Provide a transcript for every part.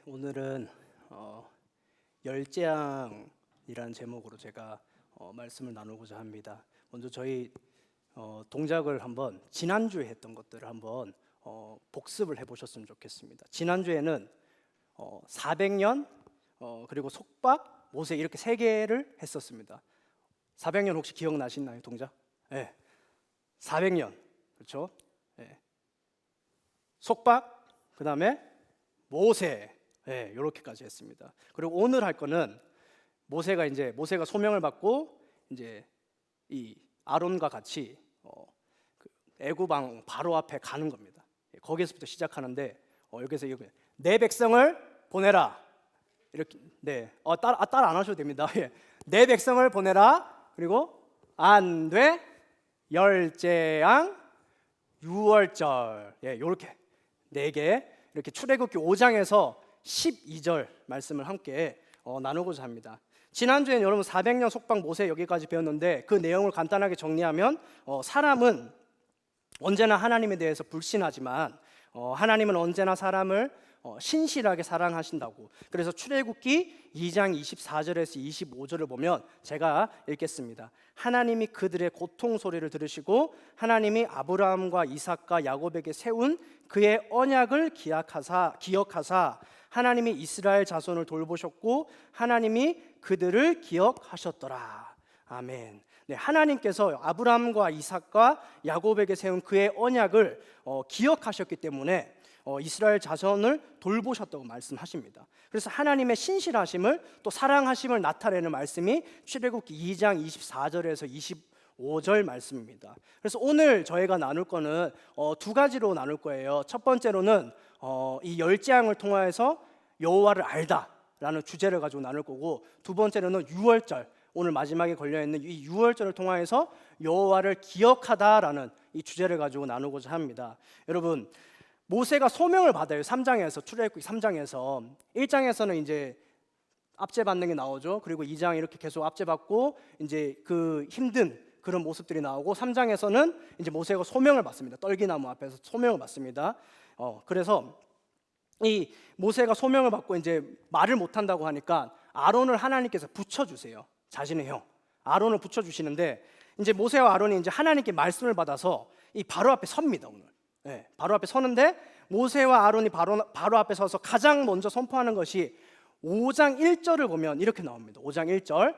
오늘은 열재앙이라는 제목으로 제가 말씀을 나누고자 합니다. 먼저 저희 동작을 한번 지난주에 했던 것들을 한번 복습을 해보셨으면 좋겠습니다. 지난주에는 400년 그리고 속박, 모세 이렇게 세 개를 했었습니다. 400년 혹시 기억나시나요, 동작? 네, 400년 그렇죠? 네. 속박, 그 다음에 모세, 네, 이렇게까지 했습니다. 그리고 오늘 할 거는 모세가 소명을 받고 이제 이 아론과 같이 그 애굽 왕 바로 앞에 가는 겁니다. 거기서부터 시작하는데 여기서 내 백성을 보내라 이렇게 딸 안 하셔도 됩니다. 내 백성을 보내라. 그리고 안 돼 열재앙 유월절 이렇게 네 개 이렇게 출애굽기 5장에서 12절 말씀을 함께 나누고자 합니다. 지난주에는 여러분 400년 속박 모세 여기까지 배웠는데 그 내용을 간단하게 정리하면 사람은 언제나 하나님에 대해서 불신하지만 하나님은 언제나 사람을 신실하게 사랑하신다고. 그래서 출애굽기 2장 24절에서 25절을 보면 제가 읽겠습니다. 하나님이 그들의 고통 소리를 들으시고 하나님이 아브라함과 이삭과 야곱에게 세운 그의 언약을 기억하사 하나님이 이스라엘 자손을 돌보셨고 하나님이 그들을 기억하셨더라. 아멘. 네, 하나님께서 아브라함과 이삭과 야곱에게 세운 그의 언약을 기억하셨기 때문에 이스라엘 자손을 돌보셨다고 말씀하십니다. 그래서 하나님의 신실하심을 또 사랑하심을 나타내는 말씀이 출애굽기 2장 24절에서 25절 말씀입니다. 그래서 오늘 저희가 나눌 거는 두 가지로 나눌 거예요. 첫 번째로는 이 열재앙을 통하여서 여호와를 알다라는 주제를 가지고 나눌 거고, 두 번째로는 유월절, 오늘 마지막에 걸려있는 이 유월절을 통하여서 여호와를 기억하다라는 이 주제를 가지고 나누고자 합니다. 여러분, 모세가 소명을 받아요. 3장에서, 출애굽기 3장에서. 1장에서는 이제 압제받는 게 나오죠. 그리고 2장 이렇게 계속 압제받고 이제 그 힘든 그런 모습들이 나오고, 3장에서는 이제 모세가 소명을 받습니다. 떨기나무 앞에서 소명을 받습니다. 그래서 이 모세가 소명을 받고 이제 말을 못 한다고 하니까 아론을 하나님께서 붙여주세요. 자신의 형 아론을 붙여주시는데, 이제 모세와 아론이 이제 하나님께 말씀을 받아서 이 바로 앞에 섭니다. 오늘 바로 앞에 서는데, 모세와 아론이 바로 앞에 서서 가장 먼저 선포하는 것이 5장 1절을 보면 이렇게 나옵니다. 5장 1절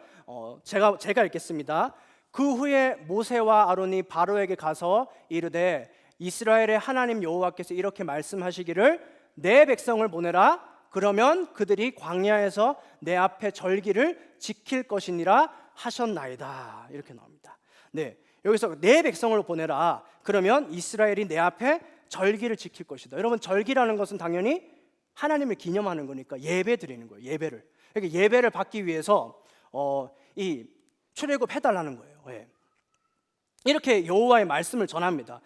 제가 읽겠습니다. 그 후에 모세와 아론이 바로에게 가서 이르되 이스라엘의 하나님 여호와께서 이렇게 말씀하시기를 내 백성을 보내라. 그러면 그들이 광야에서 내 앞에 절기를 지킬 것이니라 하셨나이다. 이렇게 나옵니다. 네, 여기서 내 백성을 보내라. 그러면 이스라엘이 내 앞에 절기를 지킬 것이다. 여러분, 절기라는 것은 당연히 하나님을 기념하는 거니까 예배 드리는 거예요. 예배를. 그러니까 예배를 받기 위해서 이 출애굽 해달라는 거예요. 이렇게 여호와의 말씀을 전합니다.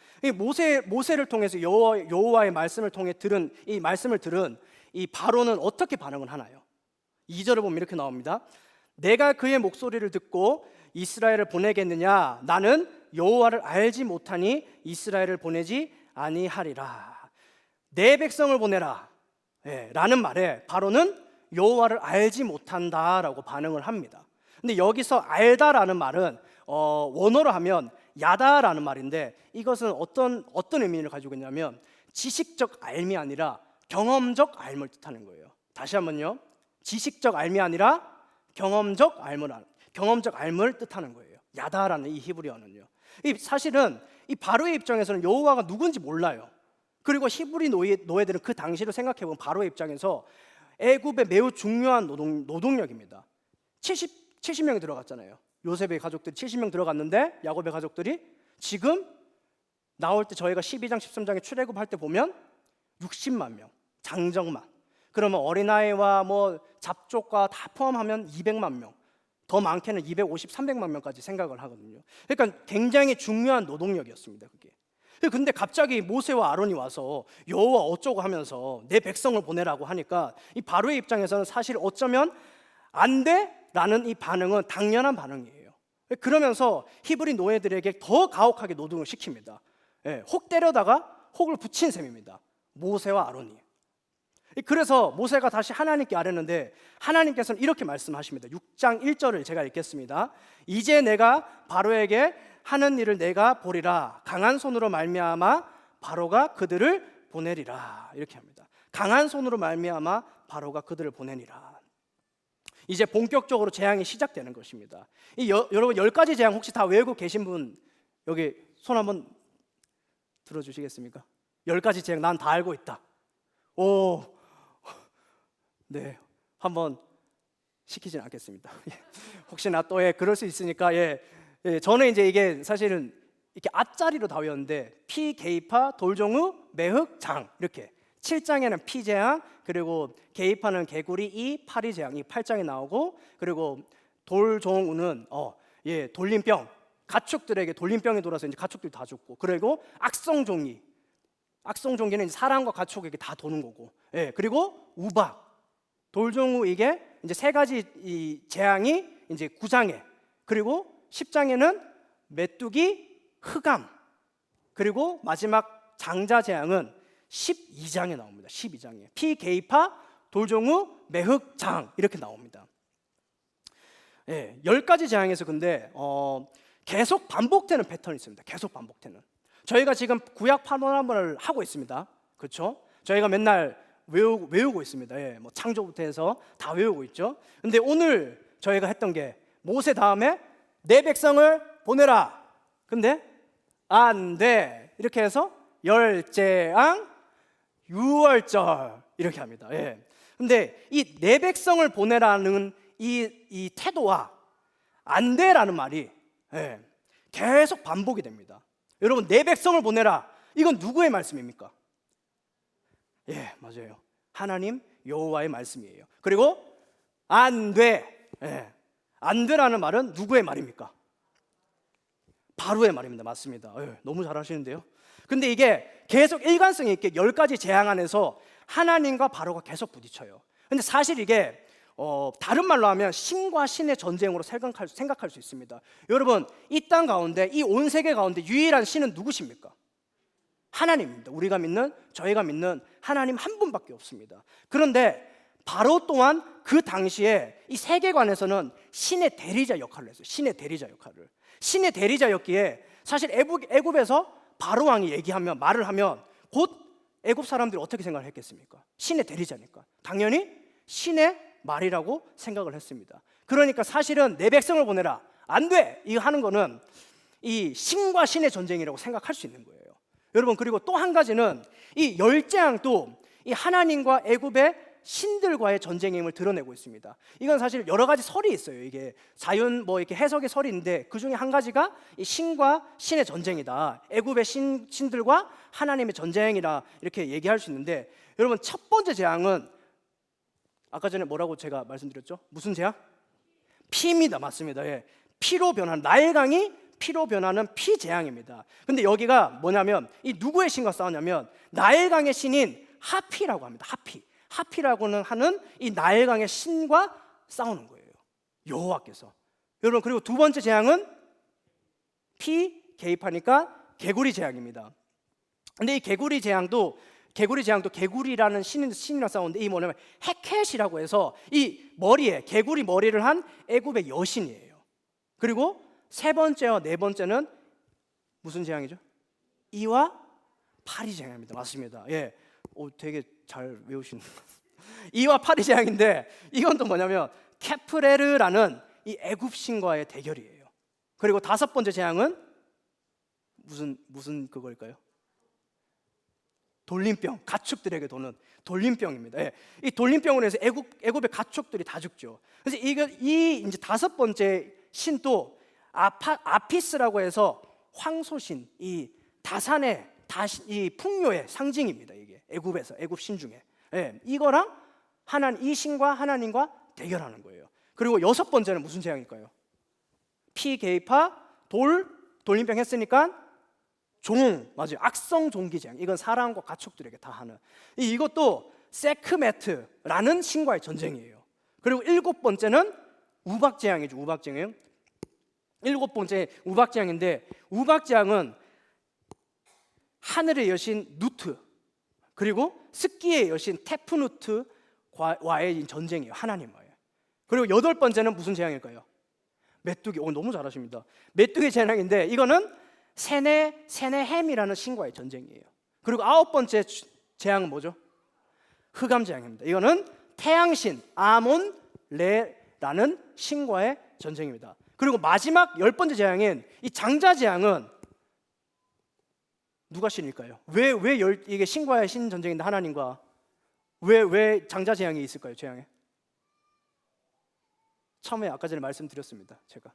모세를 통해서 여호와의 말씀을 통해 들은 이 말씀을 들은 이 바로는 어떻게 반응을 하나요? 2절을 보면 이렇게 나옵니다. 내가 그의 목소리를 듣고 이스라엘을 보내겠느냐? 나는 여호와를 알지 못하니 이스라엘을 보내지 아니하리라. 내 백성을 보내라 라는 말에 바로는 여호와를 알지 못한다라고 반응을 합니다. 근데 여기서 알다라는 말은 원어로 하면 야다라는 말인데, 이것은 어떤 의미를 가지고 있냐면 지식적 알미 아니라 경험적 알을 뜻하는 거예요. 다시 한번요. 지식적 알미 아니라 경험적 알을 뜻하는 거예요. 야다라는 이 히브리어는요. 사실은 이 바로의 입장에서는 여호와가 누군지 몰라요. 그리고 히브리 노예들은 그 당시를 생각해보면 바로의 입장에서 애굽의 매우 중요한 노동력입니다. 70명이 들어갔잖아요. 요셉의 가족들이 70명 들어갔는데 야곱의 가족들이 지금 나올 때 저희가 12장 13장에 출애굽할 때 보면 60만 명, 장정만. 그러면 어린아이와 뭐 잡족과 다 포함하면 200만 명, 더 많게는 250, 300만 명까지 생각을 하거든요. 그러니까 굉장히 중요한 노동력이었습니다, 그게. 근데 갑자기 모세와 아론이 와서 여호와 어쩌고 하면서 내 백성을 보내라고 하니까 이 바로의 입장에서는 사실 어쩌면 안 돼? 라는 이 반응은 당연한 반응이에요. 그러면서 히브리 노예들에게 더 가혹하게 노동을 시킵니다. 혹 때려다가 혹을 붙인 셈입니다. 모세와 아론이. 그래서 모세가 다시 하나님께 아뢰는데 하나님께서는 이렇게 말씀하십니다. 6장 1절을 제가 읽겠습니다. 이제 내가 바로에게 하는 일을 내가 보리라. 강한 손으로 말미암아 바로가 그들을 보내리라. 이렇게 합니다. 강한 손으로 말미암아 바로가 그들을 보내리라. 이제 본격적으로 재앙이 시작되는 것입니다. 여러분 10가지 재앙 혹시 다 외우고 계신 분 여기 손 한번 들어주시겠습니까? 10가지 재앙 난 다 알고 있다. 오, 네, 한번 시키진 않겠습니다. 혹시나 또 그럴 수 있으니까 저는 이제 이게 사실은 이렇게 앞자리로 다 외웠는데 피, 게이파, 돌종우, 매흑, 장 이렇게 7장에는 피재앙, 그리고 게이파는 개구리, 이 파리재앙, 이 8장에 나오고, 그리고 돌종우는 돌림병, 가축들에게 돌림병이 돌아서 이제 가축들이 다 죽고, 그리고 악성종기는 사람과 가축에게 다 도는 거고, 그리고 우박, 돌종우 이게 이제 세 가지 이 재앙이 이제 9장에, 그리고 10장에는 메뚜기, 흑암, 그리고 마지막 장자재앙은 12장에 나옵니다. 12장에 피, 게이파, 돌종우, 매흑, 장 이렇게 나옵니다. 10가지 재앙에서 근데 계속 반복되는 패턴이 있습니다. 계속 반복되는. 저희가 지금 구약 파노라마를 하고 있습니다. 그렇죠? 저희가 맨날 외우고 있습니다. 뭐 창조부터 해서 다 외우고 있죠. 근데 오늘 저희가 했던 게 모세 다음에 내 백성을 보내라. 근데 안 돼. 이렇게 해서 열재앙, 유월절 이렇게 합니다. 근데 이 내 백성을 보내라는 이 태도와 안 돼라는 말이 계속 반복이 됩니다. 여러분, 내 백성을 보내라. 이건 누구의 말씀입니까? 맞아요. 하나님 여호와의 말씀이에요. 그리고 안 돼. 안 되라는 말은 누구의 말입니까? 바로의 말입니다. 맞습니다. 너무 잘하시는데요. 근데 이게 계속 일관성 있게 10가지 재앙 안에서 하나님과 바로가 계속 부딪혀요. 근데 사실 이게 다른 말로 하면 신과 신의 전쟁으로 생각할 수 있습니다. 여러분, 이 땅 가운데, 이 온 세계 가운데 유일한 신은 누구십니까? 하나님입니다. 우리가 믿는, 저희가 믿는 하나님 한 분밖에 없습니다. 그런데 바로 또한 그 당시에 이 세계관에서는 신의 대리자 역할을 했어요. 신의 대리자 역할을. 신의 대리자였기에 사실 애굽에서 바로 왕이 얘기하면, 말을 하면 곧 애굽 사람들이 어떻게 생각을 했겠습니까? 신의 대리자니까 당연히 신의 말이라고 생각을 했습니다. 그러니까 사실은 내 백성을 보내라, 안 돼, 이거 하는 거는 이 신과 신의 전쟁이라고 생각할 수 있는 거예요. 여러분, 그리고 또 한 가지는 이 열재앙도 이 하나님과 애굽의 신들과의 전쟁임을 드러내고 있습니다. 이건 사실 여러 가지 설이 있어요. 이게 자윤 이렇게 해석의 설이 있는데 그 중에 한 가지가 이 신과 신의 전쟁이다. 애굽의 신들과 하나님의 전쟁이라 이렇게 얘기할 수 있는데, 여러분, 첫 번째 재앙은 아까 전에 뭐라고 제가 말씀드렸죠? 무슨 재앙? 피입니다. 맞습니다. 피로 변하는, 나일강이 피로 변하는 피재앙입니다. 근데 여기가 뭐냐면 이 누구의 신과 싸우냐면 나일강의 신인 하피라고 합니다. 하피라고는 하는 이 나일강의 신과 싸우는 거예요, 여호와께서. 여러분, 그리고 두 번째 재앙은 피, 개입하니까 개구리 재앙입니다. 근데 이 개구리 재앙도 개구리라는 신이랑 싸우는데, 이 뭐냐면 헤켓이라고 해서 이 머리에 개구리 머리를 한 애굽의 여신이에요. 그리고 세 번째와 네 번째는 무슨 재앙이죠? 이와 파리 재앙입니다. 맞습니다. 되게 잘 외우시는 이와 파리 재앙인데, 이건 또 뭐냐면 케프레르라는 이 애굽 신과의 대결이에요. 그리고 다섯 번째 재앙은 무슨 그걸까요? 돌림병, 가축들에게 도는 돌림병입니다. 이 돌림병으로 해서 애굽의 가축들이 다 죽죠. 그래서 이 이제 다섯 번째 신도 아피스라고 해서 황소신, 이 다산의 이 풍요의 상징입니다. 이게 애굽 신 중에 이거랑 이 신과 하나님과 대결하는 거예요. 그리고 여섯 번째는 무슨 재앙일까요? 피, 게이파, 돌림병 했으니까 맞아요. 악성 종기 재앙. 이건 사람과 가축들에게 다 하는. 이것도 세크메트라는 신과의 전쟁이에요. 그리고 일곱 번째는 우박 재앙이죠. 우박 재앙. 일곱 번째 우박 재앙인데, 우박 재앙은 하늘의 여신 누트, 그리고 습기의 여신 테프누트와의 전쟁이에요. 하나님과의. 그리고 여덟 번째는 무슨 재앙일까요? 메뚜기. 너무 잘하십니다. 메뚜기 재앙인데 이거는 세네햄이라는 신과의 전쟁이에요. 그리고 아홉 번째 재앙은 뭐죠? 흑암 재앙입니다. 이거는 태양신 아몬레라는 신과의 전쟁입니다. 그리고 마지막 열 번째 재앙인 이 장자 재앙은 누가 신일까요? 이게 신과의 신 전쟁인데 하나님과 왜 장자 재앙이 있을까요? 재앙에 처음에 아까 전에 말씀드렸습니다. 제가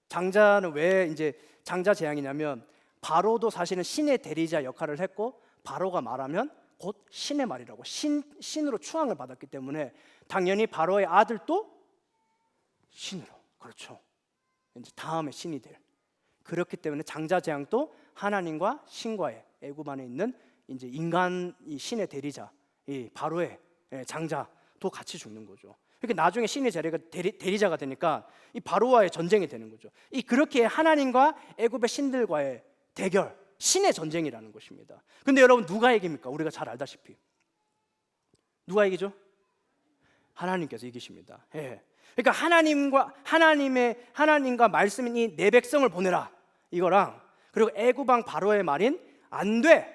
장자는 왜 이제 장자 재앙이냐면 바로도 사실은 신의 대리자 역할을 했고 바로가 말하면 곧 신의 말이라고 신으로 추앙을 받았기 때문에 당연히 바로의 아들도 신으로, 그렇죠, 이제 다음에 신이 될, 그렇기 때문에 장자 재앙도 하나님과 신과의 애굽 안에 있는 이제 인간 이 신의 대리자 이 바로의 장자도 같이 죽는 거죠. 그러니까 나중에 신의 대리자가 되니까 이 바로와의 전쟁이 되는 거죠. 이 그렇게 하나님과 애굽의 신들과의 대결, 신의 전쟁이라는 것입니다. 근데 여러분 누가 이깁니까? 우리가 잘 알다시피 누가 이기죠? 하나님께서 이기십니다. 예. 그러니까 하나님과 말씀인 이 내 백성을 보내라 이거랑 그리고 애굽 왕 바로의 말인 안 돼,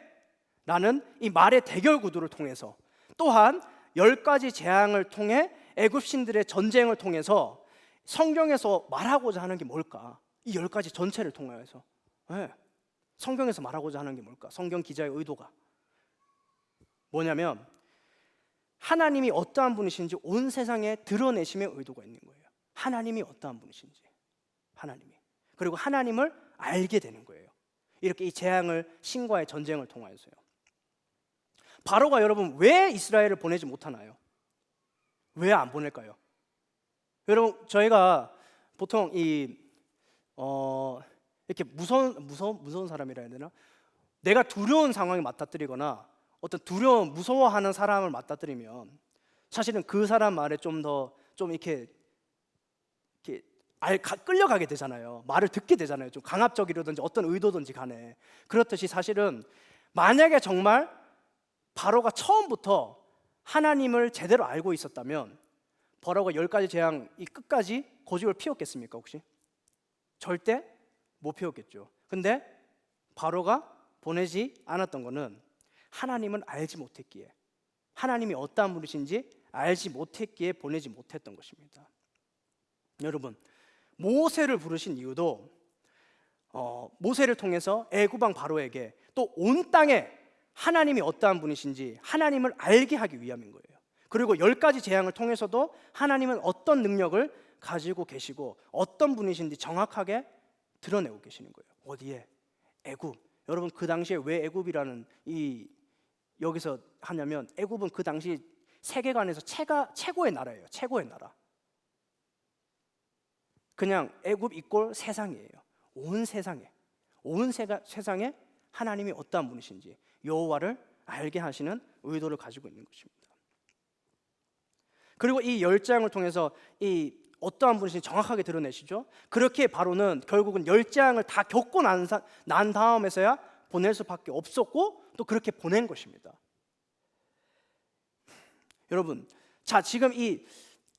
나는 이 말의 대결 구도를 통해서 또한 10가지 재앙을 통해 애굽 신들의 전쟁을 통해서 성경에서 말하고자 하는 게 뭘까? 이 10가지 전체를 통해서 성경에서 말하고자 하는 게 뭘까? 성경 기자의 의도가 뭐냐면 하나님이 어떠한 분이신지 온 세상에 드러내심의 의도가 있는 거예요. 하나님이 어떠한 분이신지, 하나님이, 그리고 하나님을 알게 되는 거예요. 이렇게 이 재앙을, 신과의 전쟁을 통하여서요. 바로가 여러분 왜 이스라엘을 보내지 못하나요? 왜 안 보낼까요? 여러분 저희가 보통 이렇게 무서운 사람이라 해야 되나? 내가 두려운 상황에 맞닥뜨리거나 어떤 무서워하는 사람을 맞닥뜨리면 사실은 그 사람 말에 좀 이렇게 끌려가게 되잖아요. 말을 듣게 되잖아요. 좀 강압적이라든지 어떤 의도든지 간에. 그렇듯이 사실은 만약에 정말 바로가 처음부터 하나님을 제대로 알고 있었다면 바로가 10가지 재앙 이 끝까지 고집을 피웠겠습니까 혹시? 절대 못 피웠겠죠. 근데 바로가 보내지 않았던 거는 하나님을 알지 못했기에, 하나님이 어떠한 분이신지 알지 못했기에 보내지 못했던 것입니다. 여러분 모세를 부르신 이유도 모세를 통해서 애굽 왕 바로에게 또 온 땅에 하나님이 어떠한 분이신지 하나님을 알게 하기 위함인 거예요. 그리고 10가지 재앙을 통해서도 하나님은 어떤 능력을 가지고 계시고 어떤 분이신지 정확하게 드러내고 계시는 거예요. 어디에? 애굽. 여러분 그 당시에 왜 애굽이라는 여기서 하냐면 애굽은 그 당시 세계관에서 최고의 나라예요. 최고의 나라. 그냥 애굽 이꼴 세상이에요. 온 세상에 하나님이 어떠한 분이신지 여호와를 알게 하시는 의도를 가지고 있는 것입니다. 그리고 이 10재앙을 통해서 이 어떠한 분이신지 정확하게 드러내시죠. 그렇게 바로는 결국은 10재앙을 다 겪고 난 다음에서야 보낼 수밖에 없었고 또 그렇게 보낸 것입니다. 여러분, 자 지금 이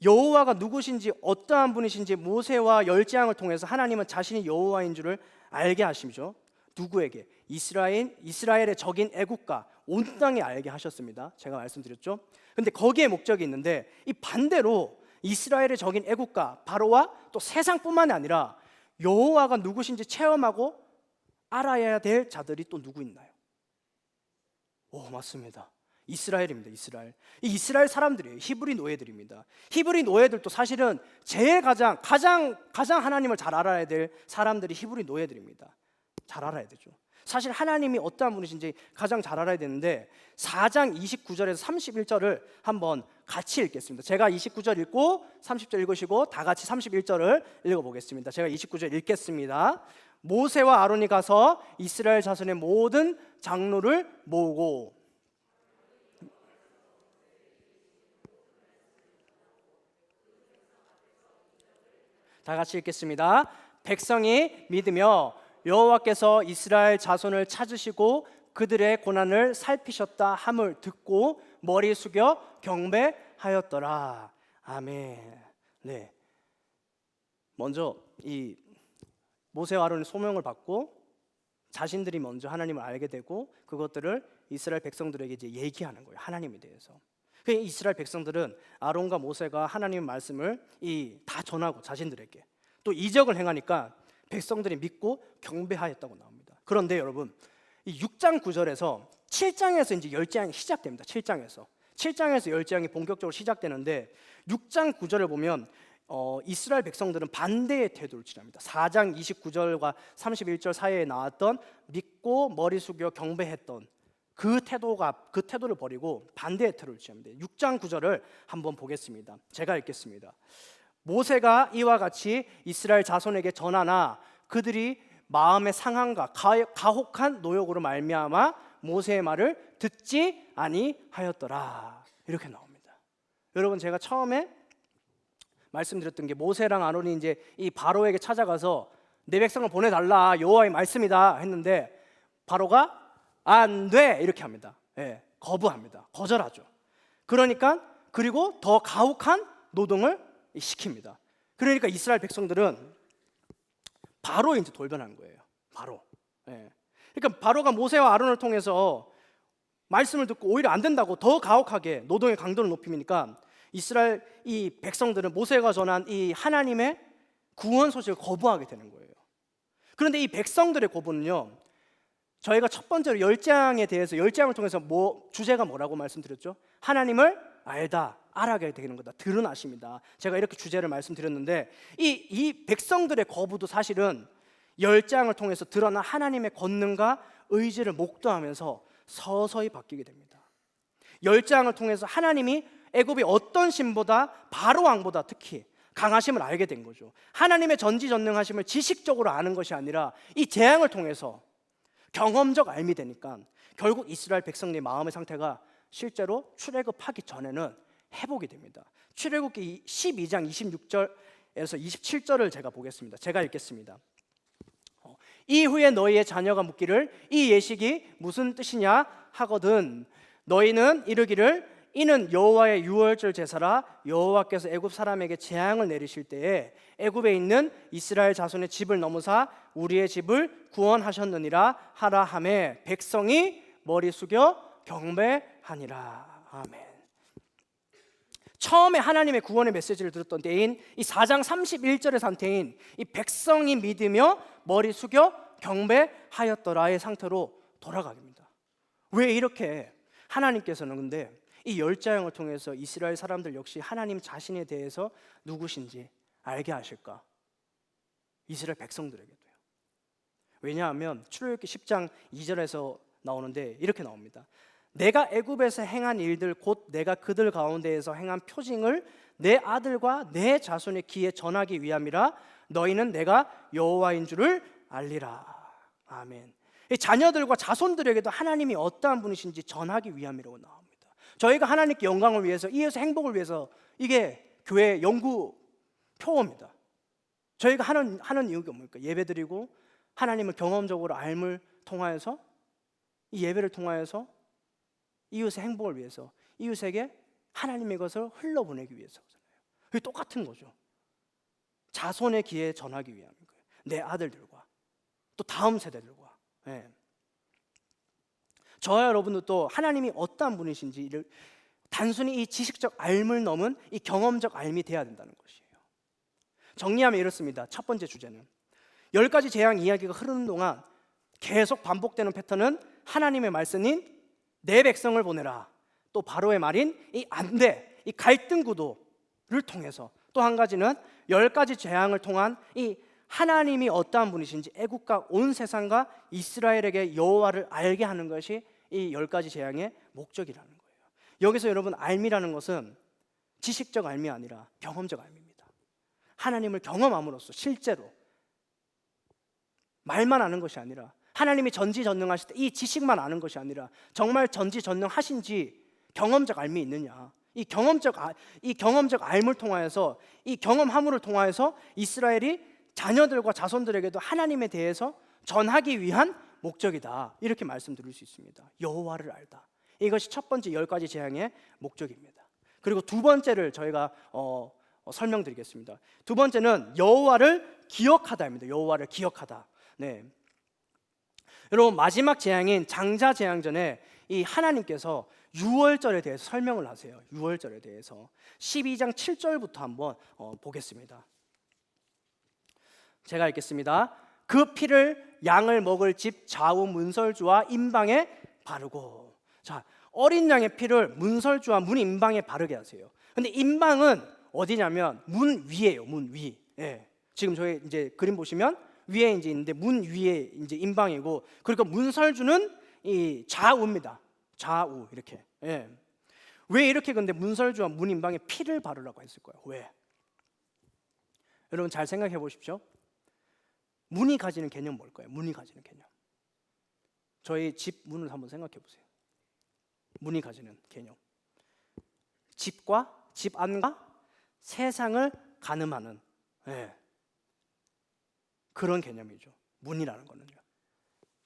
여호와가 누구신지 어떠한 분이신지 모세와 10재앙을 통해서 하나님은 자신이 여호와인 줄을 알게 하시죠. 누구에게? 이스라엘의 적인 애국과 온 땅에 알게 하셨습니다. 제가 말씀드렸죠. 근데 거기에 목적이 있는데 이 반대로 이스라엘의 적인 애국과 바로와 또 세상뿐만 아니라 여호와가 누구신지 체험하고 알아야 될 자들이 또 누구 있나요? 맞습니다. 이스라엘입니다. 이 이스라엘 사람들이에요. 히브리 노예들입니다. 히브리 노예들도 사실은 제일 가장 하나님을 잘 알아야 될 사람들이 히브리 노예들입니다. 잘 알아야 되죠. 사실 하나님이 어떠한 분이신지 가장 잘 알아야 되는데 4장 29절에서 31절을 한번 같이 읽겠습니다. 제가 29절 읽고 30절 읽으시고 다 같이 31절을 읽어보겠습니다. 제가 29절 읽겠습니다. 모세와 아론이 가서 이스라엘 자손의 모든 장로를 모으고 다 같이 읽겠습니다. 백성이 믿으며 여호와께서 이스라엘 자손을 찾으시고 그들의 고난을 살피셨다 함을 듣고 머리 숙여 경배하였더라. 아멘. 네. 먼저 이 모세와 아론의 소명을 받고 자신들이 먼저 하나님을 알게 되고 그것들을 이스라엘 백성들에게 이제 얘기하는 거예요. 하나님에 대해서. 그 이스라엘 백성들은 아론과 모세가 하나님의 말씀을 다 전하고 자신들에게 또 이적을 행하니까 백성들이 믿고 경배하였다고 나옵니다. 그런데 여러분, 이 6장 9절에서 7장에서 이제 열재앙이 시작됩니다. 7장에서 열재앙이 본격적으로 시작되는데 6장 9절을 보면 이스라엘 백성들은 반대의 태도를 취합니다. 4장 29절과 31절 사이에 나왔던 믿고 머리 숙여 경배했던 그 태도를 버리고 반대의 태도를 취합니다. 6장 9절을 한번 보겠습니다. 제가 읽겠습니다. 모세가 이와 같이 이스라엘 자손에게 전하나 그들이 마음의 상함과 가혹한 노역으로 말미암아 모세의 말을 듣지 아니하였더라. 이렇게 나옵니다. 여러분, 제가 처음에 말씀드렸던 게 모세랑 아론이 이제 이 바로에게 찾아가서 내 백성을 보내달라, 여호와의 말씀이다 했는데 바로가 안 돼 이렇게 합니다. 거부합니다. 거절하죠. 그러니까 그리고 더 가혹한 노동을 시킵니다. 그러니까 이스라엘 백성들은 바로 이제 돌변한 거예요. 바로. 그러니까 바로가 모세와 아론을 통해서 말씀을 듣고 오히려 안 된다고 더 가혹하게 노동의 강도를 높이니까 이스라엘 이 백성들은 모세가 전한 이 하나님의 구원 소식을 거부하게 되는 거예요. 그런데 이 백성들의 거부는요, 저희가 첫 번째로 열재앙에 대해서 열재앙을 통해서 주제가 뭐라고 말씀드렸죠? 하나님을 알게 되는 거다. 드러나십니다. 제가 이렇게 주제를 말씀드렸는데 이 백성들의 거부도 사실은 열재앙을 통해서 드러난 하나님의 권능과 의지를 목도하면서 서서히 바뀌게 됩니다. 열재앙을 통해서 하나님이 애굽의 어떤 신보다 바로 왕보다 특히 강하심을 알게 된 거죠. 하나님의 전지전능하심을 지식적으로 아는 것이 아니라 이 재앙을 통해서 경험적 알미 되니까 결국 이스라엘 백성들의 마음의 상태가 실제로 출애굽하기 전에는 회복이 됩니다. 출애굽기 12장 26절에서 27절을 제가 보겠습니다. 제가 읽겠습니다. 이후에 너희의 자녀가 묻기를 이 예식이 무슨 뜻이냐 하거든 너희는 이르기를 이는 여호와의 유월절 제사라 여호와께서 애굽 사람에게 재앙을 내리실 때에 애굽에 있는 이스라엘 자손의 집을 넘으사 우리의 집을 구원하셨느니라 하라 하매 백성이 머리 숙여 경배하니라. 아멘. 처음에 하나님의 구원의 메시지를 들었던 때인 이 4장 31절의 상태인 이 백성이 믿으며 머리 숙여 경배하였더라의 상태로 돌아갑니다. 왜 이렇게 하나님께서는 근데 이 열재앙을 통해서 이스라엘 사람들 역시 하나님 자신에 대해서 누구신지 알게 하실까? 이스라엘 백성들에게도요. 왜냐하면 출애굽기 10장 2절에서 나오는데 이렇게 나옵니다. 내가 애굽에서 행한 일들 곧 내가 그들 가운데에서 행한 표징을 내 아들과 내 자손의 귀에 전하기 위함이라 너희는 내가 여호와인 줄을 알리라. 아멘. 이 자녀들과 자손들에게도 하나님이 어떠한 분이신지 전하기 위함이라고 나옵니다. 저희가 하나님께 영광을 위해서 이웃의 행복을 위해서 이게 교회 연구 표어입니다. 저희가 하는 이유가 뭡니까? 예배드리고 하나님을 경험적으로 알물 통하여서 이 예배를 통하여서 이웃의 행복을 위해서 이웃에게 하나님의 것을 흘러보내기 위해서잖아요. 그게 똑같은 거죠. 자손의 귀에 전하기 위함인 거예요. 내 아들들과 또 다음 세대들과. 저와 여러분도 또 하나님이 어떠한 분이신지를 단순히 이 지식적 알물 넘은 이 경험적 알미 돼야 된다는 것이에요. 정리하면 이렇습니다. 첫 번째 주제는 10가지 재앙 이야기가 흐르는 동안 계속 반복되는 패턴은 하나님의 말씀인 내 백성을 보내라, 또 바로의 말인 이 안돼, 이 갈등 구도를 통해서 또 한 가지는 10가지 재앙을 통한 이 하나님이 어떠한 분이신지 애국과 온 세상과 이스라엘에게 여호와를 알게 하는 것이 이 10가지 재앙의 목적이라는 거예요. 여기서 여러분 알미라는 것은 지식적 알미 아니라 경험적 알미입니다. 하나님을 경험함으로써 실제로 말만 아는 것이 아니라 하나님이 전지전능하실 때 이 지식만 아는 것이 아니라 정말 전지전능하신지 경험적 알미 있느냐, 이 경험적 알물 통하여서 이 경험함을 통하여서 이스라엘이 자녀들과 자손들에게도 하나님에 대해서 전하기 위한 목적이다, 이렇게 말씀드릴 수 있습니다. 여호와를 알다. 이것이 첫 번째 10가지 재앙의 목적입니다. 그리고 두 번째를 저희가 설명드리겠습니다. 두 번째는 여호와를 기억하다입니다. 여호와를 기억하다. 네. 여러분, 마지막 재앙인 장자 재앙 전에 이 하나님께서 유월절에 대해서 설명을 하세요. 유월절에 대해서 12장 7절부터 한번 보겠습니다. 제가 읽겠습니다. 그 피를 양을 먹을 집 좌우 문설주와 임방에 바르고. 자, 어린 양의 피를 문설주와 문 임방에 바르게 하세요. 근데 임방은 어디냐면 문 위에요. 문 위. 예. 지금 저희 이제 그림 보시면 위에 이제 있는데 문 위에 이제 임방이고, 그리고 문설주는 이 좌우입니다. 좌우 이렇게. 예. 왜 이렇게 근데 문설주와 문 임방에 피를 바르라고 했을까요? 왜? 여러분 잘 생각해 보십시오. 문이 가지는 개념 뭘까요? 문이 가지는 개념. 저희 집 문을 한번 생각해 보세요. 문이 가지는 개념. 집과 집 안과 세상을 가늠하는, 예, 그런 개념이죠. 문이라는 거는요.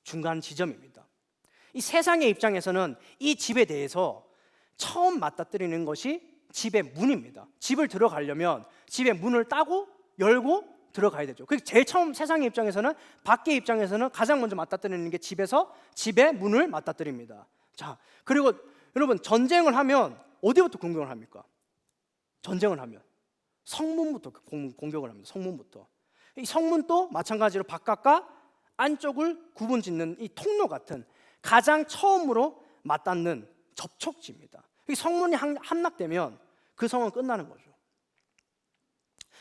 중간 지점입니다. 이 세상의 입장에서는 이 집에 대해서 처음 맞닥뜨리는 것이 집의 문입니다. 집을 들어가려면 집의 문을 따고 열고 들어가야 되죠. 그게 제일 처음, 세상의 입장에서는, 밖의 입장에서는 가장 먼저 맞닥뜨리는 게 집에서 집의 문을 맞닥뜨립니다. 자, 그리고 여러분, 전쟁을 하면 어디부터 공격을 합니까? 전쟁을 하면 성문부터 공격을 합니다. 성문부터. 이 성문도 마찬가지로 바깥과 안쪽을 구분짓는 이 통로 같은 가장 처음으로 맞닿는 접촉지입니다. 이 성문이 함락되면 그 성은 끝나는 거죠.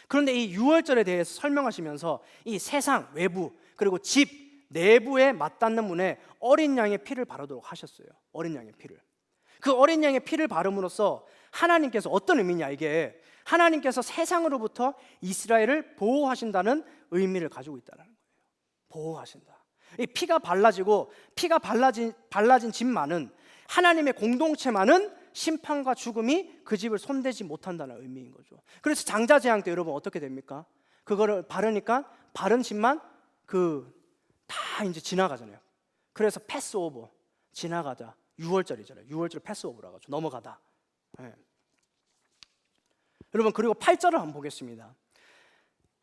그런데 이 유월절에 대해서 설명하시면서 이 세상 외부 그리고 집 내부에 맞닿는 문에 어린 양의 피를 바르도록 하셨어요. 어린 양의 피를. 그 어린 양의 피를 바름으로써 하나님께서, 어떤 의미냐, 이게 하나님께서 세상으로부터 이스라엘을 보호하신다는 의미를 가지고 있다는 거예요. 보호하신다. 이 피가 발라지고 피가 발라진 집만은, 하나님의 공동체만은 심판과 죽음이 그 집을 손대지 못한다는 의미인 거죠. 그래서 장자 재앙 때 여러분 어떻게 됩니까? 그거를 바르니까 바른 집만 다 이제 지나가잖아요. 그래서 패스오버, 지나가다. 6월절이잖아요. 6월절 패스오버라고 하죠. 넘어가다. 네. 여러분, 그리고 8절을 한번 보겠습니다.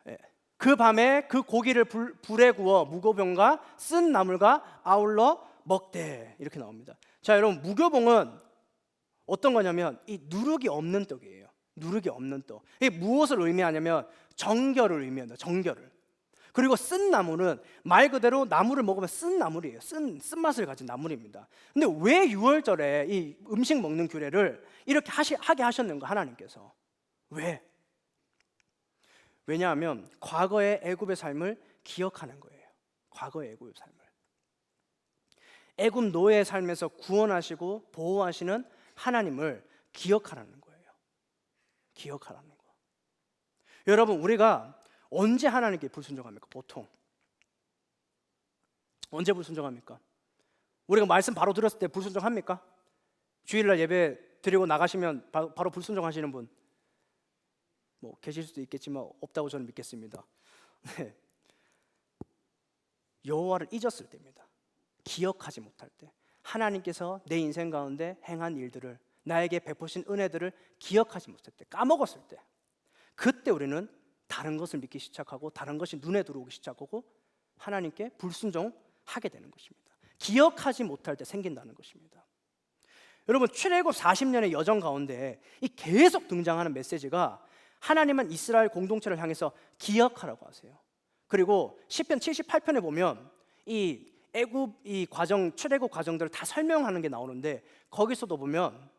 네. 그 밤에 그 고기를 불에 구워 무교병과 쓴 나물과 아울러 먹되, 이렇게 나옵니다. 자, 여러분, 무교봉은 어떤 거냐면 이 누룩이 없는 떡이에요. 누룩이 없는 떡. 이게 무엇을 의미하냐면 정결을 의미한다. 정결을. 그리고 쓴 나물은 말 그대로 나물을 먹으면 쓴 나물이에요. 쓴맛을 가진 나물입니다. 근데 왜 6월절에 이 음식 먹는 규례를 이렇게 하게 하셨는가, 하나님께서? 왜? 왜냐하면 과거의 애굽의 삶을 기억하는 거예요. 과거의 애굽의 삶을. 애굽 노예의 삶에서 구원하시고 보호하시는 하나님을 기억하라는 거예요. 기억하라는 거. 여러분, 우리가 언제 하나님께 불순종합니까? 보통 언제 불순종합니까? 우리가 말씀 바로 들었을 때 불순종합니까? 주일날 예배 드리고 나가시면 바로 불순종하시는 분 뭐 계실 수도 있겠지만 없다고 저는 믿겠습니다. 네. 여호와를 잊었을 때입니다. 기억하지 못할 때, 하나님께서 내 인생 가운데 행한 일들을, 나에게 베푸신 은혜들을 기억하지 못할 때, 까먹었을 때, 그때 우리는 다른 것을 믿기 시작하고 다른 것이 눈에 들어오기 시작하고 하나님께 불순종하게 되는 것입니다. 기억하지 못할 때 생긴다는 것입니다. 여러분, 출애굽 40년의 여정 가운데 이 계속 등장하는 메시지가, 하나님은 이스라엘 공동체를 향해서 기억하라고 하세요. 그리고 시편 78편에 보면 이 애굽 이 과정, 출애굽 과정들을 다 설명하는 게 나오는데, 거기서도 보면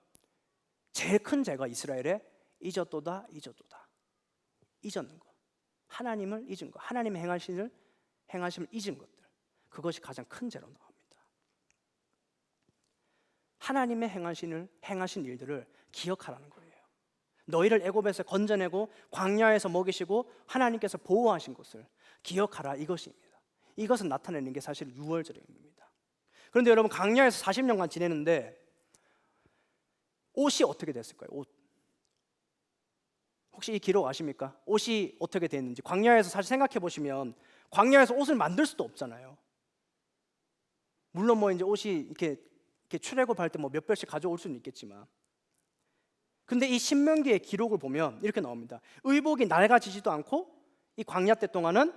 제일 큰 죄가 이스라엘의 잊었도다 잊었는 것, 하나님을 잊은 것, 하나님의 행하심을 잊은 것들, 그것이 가장 큰 죄로 나옵니다. 하나님의 행하신 일들을 기억하라는 거예요. 너희를 애굽에서 건져내고 광야에서 먹이시고 하나님께서 보호하신 것을 기억하라, 이것입니다. 이것은 나타내는 게 사실 6월절의 의미입니다. 그런데 여러분, 광야에서 40년간 지내는데 옷이 어떻게 됐을까요? 옷. 혹시 이 기록 아십니까? 옷이 어떻게 됐는지. 광야에서 사실 생각해 보시면 광야에서 옷을 만들 수도 없잖아요. 물론 뭐 이제 옷이 이렇게 출애굽할 때 뭐 몇 벌씩 가져올 수는 있겠지만, 근데 이 신명기의 기록을 보면 이렇게 나옵니다. 의복이 낡아지지도 않고 이 광야 때 동안은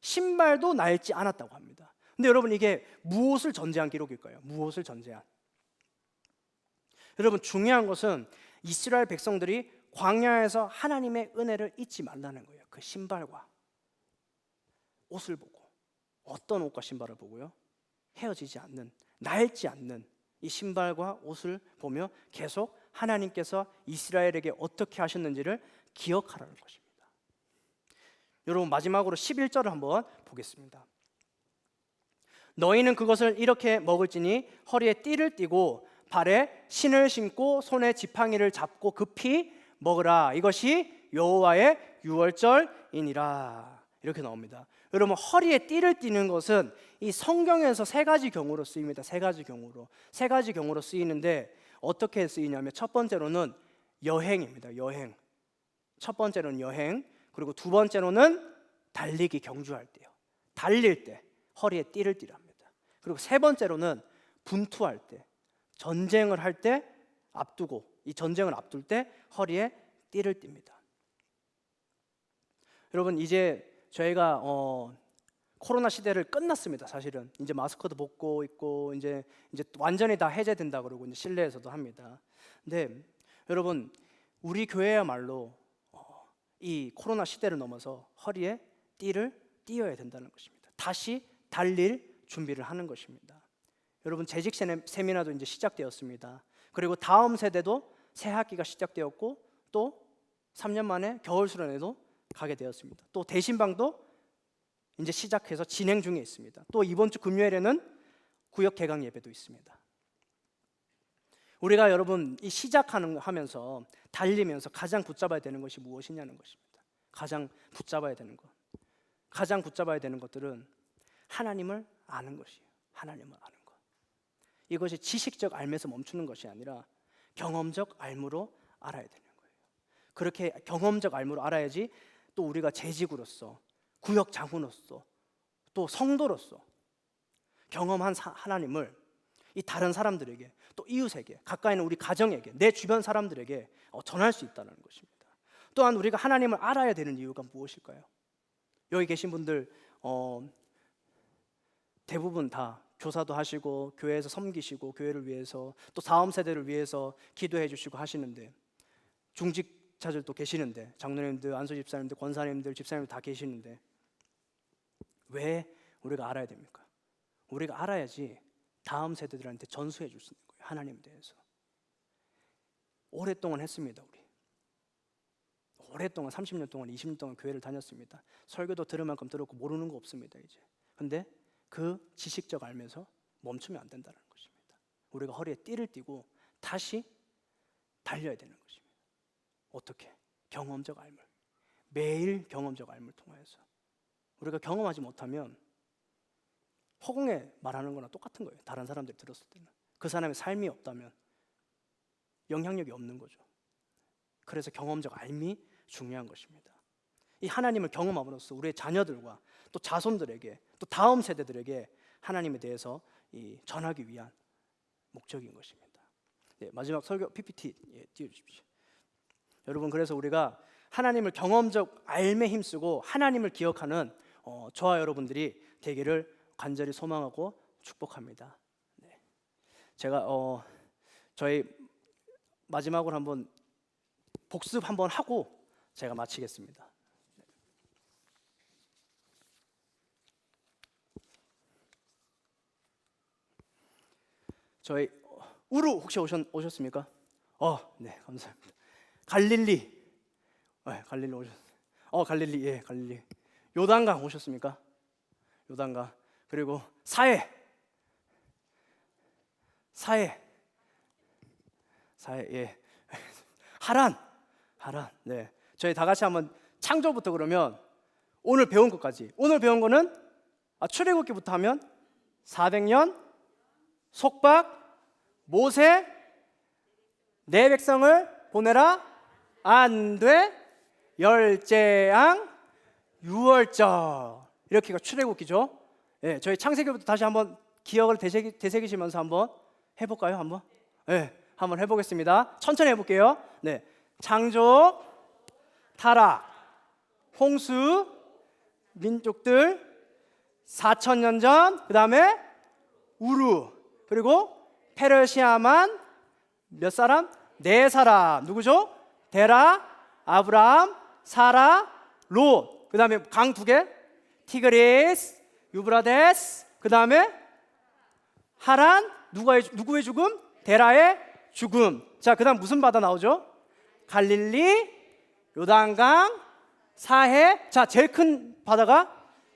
신발도 낡지 않았다고 합니다. 근데 여러분, 이게 무엇을 전제한 기록일까요? 무엇을 전제한? 여러분, 중요한 것은 이스라엘 백성들이 광야에서 하나님의 은혜를 잊지 말라는 거예요. 그 신발과 옷을 보고, 어떤 옷과 신발을 보고요? 헤어지지 않는, 낡지 않는 이 신발과 옷을 보며 계속 하나님께서 이스라엘에게 어떻게 하셨는지를 기억하라는 것입니다. 여러분, 마지막으로 11절을 한번 보겠습니다. 너희는 그것을 이렇게 먹을지니 허리에 띠를 띠고 발에 신을 신고 손에 지팡이를 잡고 급히 먹으라. 이것이 여호와의 유월절이니라. 이렇게 나옵니다. 여러분, 허리에 띠를 띠는 것은 이 성경에서 세 가지 경우로 쓰입니다. 세 가지 경우로 쓰이는데, 어떻게 쓰이냐면 첫 번째로는 여행입니다. 여행. 첫 번째로는 여행. 그리고 두 번째로는 달리기, 경주할 때요. 달릴 때 허리에 띠를 띠랍니다. 그리고 세 번째로는 분투할 때, 전쟁을 할 때 앞두고, 이 전쟁을 앞둘 때 허리에 띠를 띱니다. 여러분, 이제 저희가 코로나 시대를 끝났습니다. 사실은 이제 마스크도 벗고 있고 이제 완전히 다 해제된다 그러고 이제 실내에서도 합니다. 근데 여러분, 우리 교회야말로 이 코로나 시대를 넘어서 허리에 띠를 띄어야 된다는 것입니다. 다시 달릴 준비를 하는 것입니다. 여러분, 재직 세미나도 이제 시작되었습니다. 그리고 다음 세대도 새 학기가 시작되었고, 또 3년 만에 겨울 수련회도 가게 되었습니다. 또 대신방도 이제 시작해서 진행 중에 있습니다. 또 이번 주 금요일에는 구역 개강 예배도 있습니다. 우리가 여러분, 이 하면서 달리면서 가장 붙잡아야 되는 것이 무엇이냐는 것입니다. 가장 붙잡아야 되는 것. 가장 붙잡아야 되는 것들은 하나님을 아는 것이에요. 하나님을 아는 것. 이것이 지식적 알면서 멈추는 것이 아니라 경험적 알므로 알아야 되는 거예요. 그렇게 경험적 알므로 알아야지 또 우리가 재직으로서, 구역 장로로서, 또 성도로서 경험한 하나님을 이 다른 사람들에게, 또 이웃에게, 가까이 있는 우리 가정에게, 내 주변 사람들에게 전할 수 있다는 것입니다. 또한 우리가 하나님을 알아야 되는 이유가 무엇일까요? 여기 계신 분들 대부분 다 교사도 하시고 교회에서 섬기시고 교회를 위해서, 또 다음 세대를 위해서 기도해 주시고 하시는데, 중직자들도 계시는데, 장로님들, 안수 집사님들, 권사님들, 집사님들 다 계시는데, 왜 우리가 알아야 됩니까? 우리가 알아야지 다음 세대들한테 전수해 줄 수 있는 거예요. 하나님에 대해서. 오랫동안 했습니다. 우리 오랫동안 30년 동안 20년 동안 교회를 다녔습니다. 설교도 들을 만큼 들었고 모르는 거 없습니다. 이제 근데 그 지식적 알면서 멈추면 안 된다는 것입니다. 우리가 허리에 띠를 띠고 다시 달려야 되는 것입니다. 어떻게? 경험적 알물, 매일 경험적 알물 통하여서. 우리가 경험하지 못하면 허공에 말하는 거나 똑같은 거예요. 다른 사람들이 들었을 때는 그 사람의 삶이 없다면 영향력이 없는 거죠. 그래서 경험적 알미 중요한 것입니다. 이 하나님을 경험함으로써 우리의 자녀들과 또 자손들에게, 또 다음 세대들에게 하나님에 대해서 전하기 위한 목적인 것입니다. 네, 마지막 설교 PPT 띄워주십시오. 여러분, 그래서 우리가 하나님을 경험적 알매 힘쓰고 하나님을 기억하는 저와 여러분들이 되기를 간절히 소망하고 축복합니다. 네. 제가 저희 마지막으로 한번 복습 한번 하고 제가 마치겠습니다. 저희 우루 혹시 오셨습니까? 네, 감사합니다. 갈릴리, 네, 갈릴리 오셨어요. 갈릴리, 예, 갈릴리. 요단강 오셨습니까? 요단강. 그리고 사해, 예. 하란. 네, 저희 다 같이 한번 창조부터 그러면 오늘 배운 것까지. 오늘 배운 거는 출애굽기부터 하면 400년 속박 모세 내 백성을 보내라 안 돼 열재앙 유월절, 이렇게가 출애굽기죠. 네, 저희 창세기부터 다시 한번 기억을 되새기시면서 한번 해볼까요? 한번? 네, 한번 해보겠습니다. 천천히 해볼게요. 네, 창조, 타락, 홍수, 민족들 4,000년 전, 그 다음에 우루, 그리고 페르시아만 몇 사람? 네 사람. 누구죠? 데라, 아브라함, 사라, 롯. 그 다음에 강 두 개, 티그리스, 유브라데스. 그 다음에 하란, 누구의 죽음? 데라의 죽음. 자, 그 다음 무슨 바다 나오죠? 갈릴리, 요단강, 사해. 자, 제일 큰 바다가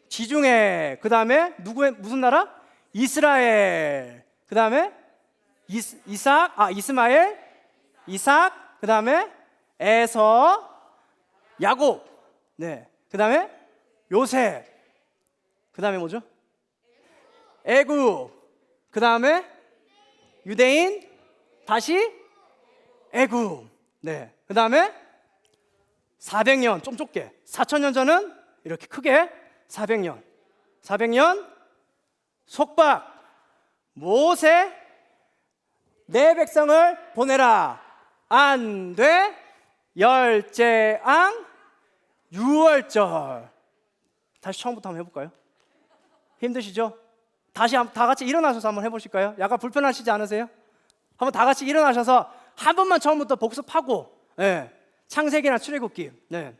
지중해. 그 다음에 무슨 나라? 이스라엘. 그 다음에 이스마엘, 이삭. 그 다음에 에서, 야곱. 네. 그 다음에 요셉. 그 다음에 뭐죠? 애굽. 그 다음에 유대인, 다시 애굽. 네. 그 다음에 400년, 좀 좁게. 4,000년 전은 이렇게 크게 400년. 400년 속박. 모세, 내 백성을 보내라. 안 돼. 열재앙, 유월절. 다시 처음부터 한번 해볼까요? 힘드시죠? 다시 다 같이 일어나셔서 한번 해보실까요? 약간 불편하시지 않으세요? 한번 다 같이 일어나셔서 한 번만 처음부터 복습하고, 네. 창세기나 출애굽기, 네.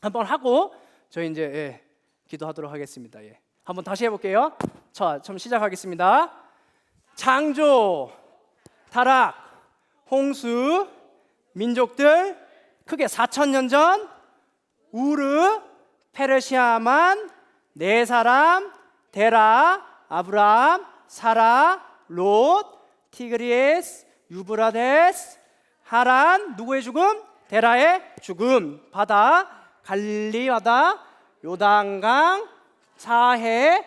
한번 하고 저희 이제 기도하도록 하겠습니다. 한번 다시 해볼게요. 자, 처음 시작하겠습니다. 창조, 타락, 홍수, 민족들 크게 4,000년 전, 우르, 페르시아만 네 사람, 데라, 아브라함, 사라, 롯, 티그리스, 유브라데스, 하란, 누구의 죽음? 데라의 죽음. 바다, 갈릴리 바다, 요단강, 사해,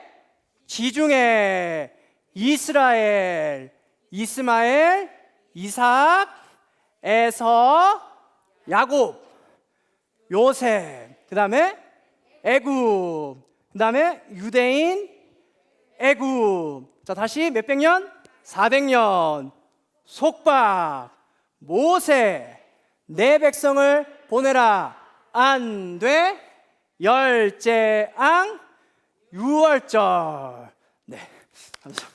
지중해, 이스라엘, 이스마엘, 이삭, 에서, 야곱, 요셉. 그 다음에 애굽. 그 다음에 유대인, 애굽. 자, 다시 몇백 년? 400년. 속박. 모세, 내 백성을 보내라. 안 돼. 열재앙, 유월절. 네, 감사합니다.